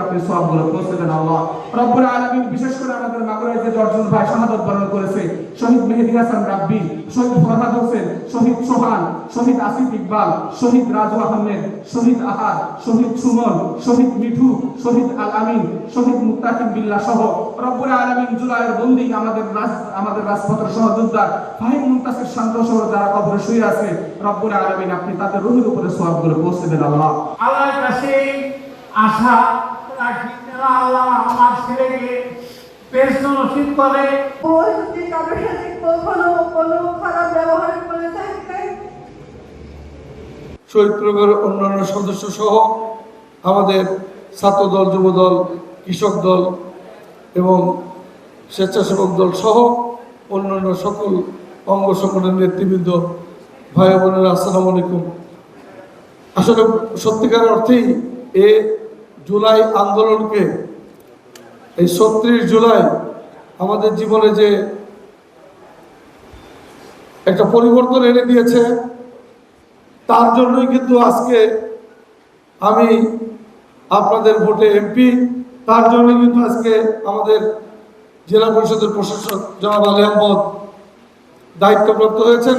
আপনি সওয়াবগুলো পৌঁছে দেন আল্লাহ রব্বুল আলামিন। বিশেষ করে আমাদের মাগুরায় যে 10 জন ভাই শাহাদাত বরণ করেছে, শহীদ মেহেদী হাসান রাব্বি, শহীদ ফরহাদ হোসেন, শহীদ সোহান, শহীদ আসিফ ইকবাল, শহীদ রাজু আহমেদ, শহীদ আহাদ, শহীদ সুমন, শহীদ মিঠু, শহীদ আল আমিন, শহীদ মুত্তাকিম বিল্লাহ সহ রব্বুল আলামিন জুলাইয়ের বন্দী আমাদের রাজপথের সহযোদ্ধা ফাহিম মুনতাসির শান্ত সহ যারা কবরে শুয়ে আছে, রব্বুল আলামিন আপনি তাদের রুহের উপরে সওয়াবগুলো পৌঁছে দেন আল্লাহ। আল্লাহর কাছে আশা রাখি আল্লাহ আমার ছেলেকে বেশ নসিব করে। ওই যদি কারোর সাথে কোনো খারাপ ব্যবহার করে থাকে, শহীদ পরিবারের অন্যান্য সদস্য সহ আমাদের ছাত্র দল, যুব দল, কৃষক দল এবং স্বেচ্ছাসেবক দল সহ অন্যান্য সকল অঙ্গ সংগঠনের নেতৃবৃন্দ, ভাই বোনেরা, আসসালামু আলাইকুম। আসলে সত্যিকার অর্থেই এই জুলাই আন্দোলনকে, এই ৩৬ জুলাই আমাদের জীবনে যে একটা পরিবর্তন এনে দিয়েছে, তার জন্যই কিন্তু আজকে আমি আপনাদের ভোটে এমপি, তার জন্যই কিন্তু আজকে আমাদের জেলা পরিষদের প্রশাসক জনাব আলী আহমদ দায়িত্বপ্রাপ্ত হয়েছেন।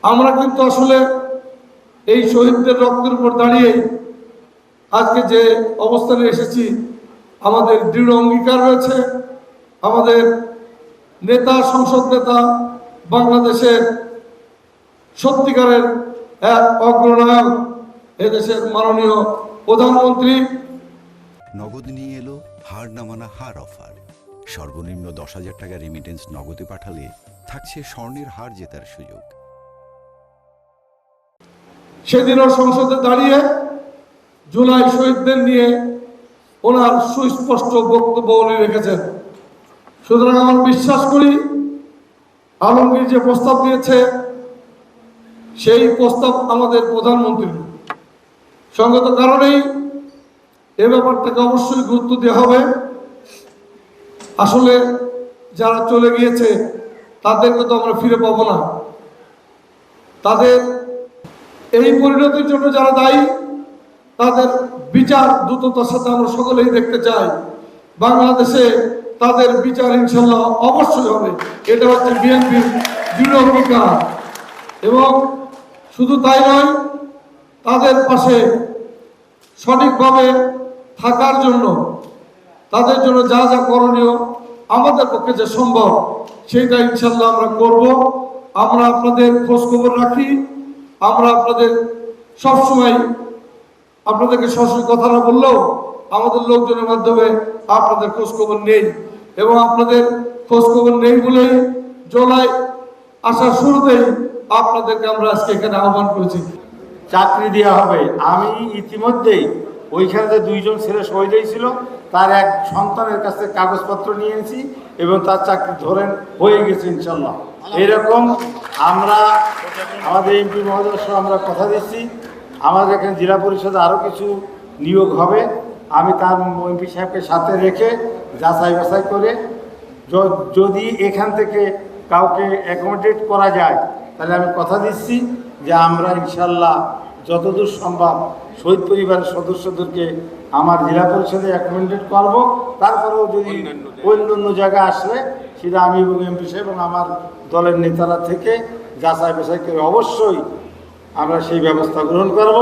আমরা কিন্তু আসলে এই শহীদদের রক্তের উপর দাঁড়িয়ে আজকে যে অবস্থানে এসেছি, আমাদের দৃঢ় অঙ্গীকার রয়েছে। আমাদের নেতা, সংসদ নেতা, বাংলাদেশের সত্যিকারের এক অগ্রনায়ক, এদেশের মাননীয় প্রধানমন্ত্রী। নগদ নিয়ে এলো হার না মানা হার অফার। সর্বনিম্ন 10,000 টাকা রেমিটেন্স নগদে পাঠালে থাকছে স্বর্ণের হার জেতার সুযোগ। সেদিনও সংসদে দাঁড়িয়ে জুলাই শহীদদের নিয়ে ওনার সুস্পষ্ট বক্তব্য উনি রেখেছেন। সুতরাং আমার বিশ্বাস করি আলমগীর যে প্রস্তাব দিয়েছে, সেই প্রস্তাব আমাদের প্রধানমন্ত্রীর। সঙ্গত কারণেই এ ব্যাপারটাকে অবশ্যই গুরুত্ব দেওয়া হবে। আসলে যারা চলে গিয়েছে তাদেরকে তো আমরা ফিরে পাবো না। তাদের এই পরিণতির জন্য যারা দায়ী, তাদের বিচার দ্রুততার সাথে আমরা সকলেই দেখতে চাই। বাংলাদেশে তাদের বিচার ইনশাল্লাহ অবশ্যই হবে, এটা হচ্ছে বিএনপির দৃঢ় অঙ্গীকার। এবং শুধু তাই নয়, তাদের পাশে সঠিকভাবে থাকার জন্য, তাদের জন্য যা যা করণীয় আমাদের পক্ষে যে সম্ভব, সেইটা ইনশাল্লাহ আমরা করব। আমরা আপনাদের খোঁজখবর রাখি। আমরা আপনাদের সবসময় আপনাদেরকে সরাসরি কথা না বললেও আমাদের লোকজনের মাধ্যমে আপনাদের খোঁজখবর নেই, এবং আপনাদের খোঁজখবর নেই বলেই জুলাই আসার শুরুতেই আপনাদেরকে আমরা আজকে এখানে আহ্বান করেছি। চাকরি দেওয়া হবে। আমি ইতিমধ্যেই ওইখানে যে 2 জন ছেলে শহীদ হয়েছিল, তার এক সন্তানের কাছে কাগজপত্র নিয়ে এনেছি এবং তার চাকরি ধরেন হয়ে গেছে ইনশাল্লাহ। এরকম আমরা আমাদের এমপি মহোদয় সহ আমরা কথা দিচ্ছি, আমাদের এখানে জেলা পরিষদে আরও কিছু নিয়োগ হবে। আমি তার এমপি সাহেবকে সাথে রেখে যাচাই বাছাই করে যদি এখান থেকে কাউকে অ্যাকোমোডেট করা যায়, তাহলে আমি কথা দিচ্ছি যে আমরা ইনশাল্লাহ যতদূর সম্ভব শহীদ পরিবারের সদস্যদেরকে আমার জেলা পরিষদে অ্যাকোমোডেট করবো। তারপরেও যদি অন্য জায়গায় আসলে সেটা আমি এবং এমপি সাহেব এবং আমার দলের নেতারা থেকে যাচাই বাছাই করে অবশ্যই আমরা সেই ব্যবস্থা গ্রহণ করব।